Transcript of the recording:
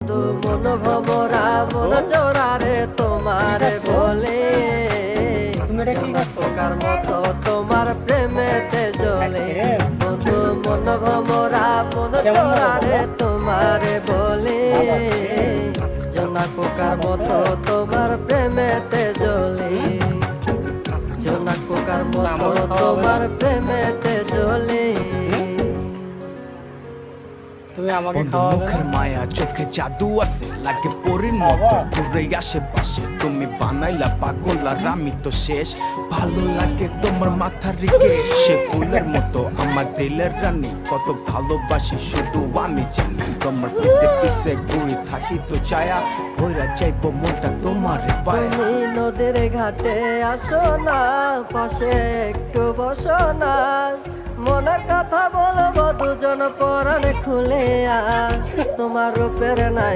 তু মন ভমরা মন চোরারে তোমারে বলে পোকার মতো তোমার প্রেমেতে জ্বলে বন্ধু মন ভমরা মন চোরারে তোমারে বলে জোনা পোকার মতো তোমার প্রেমেতে জ্বলে জোনা পোকার মতো তোমার প্রেমেতে জ্বলে বন্ধু মুখের মায়া চোখে জাদু আছে লাগে পরীর মতো ঘুরে আশেপাশে তুমি বানাইলা পাগল আর আমি তো শেষ ভালো লাগে তোমার মাথা রেখে সে ফুলের মতো আমার দিলের রানী কত ভালোবাসি শুধু আমি জানি তোমার পিছে পিছে ঘুরে থাকি তো ছায়া ভৈরা চাইবো মনটা তোমার পায়ে তুমি নদীর ঘাটে আসো না পাশে একটু বসো না মনের কথা বলবো দুজন পরাণ খুলে তোমার রূপের নাই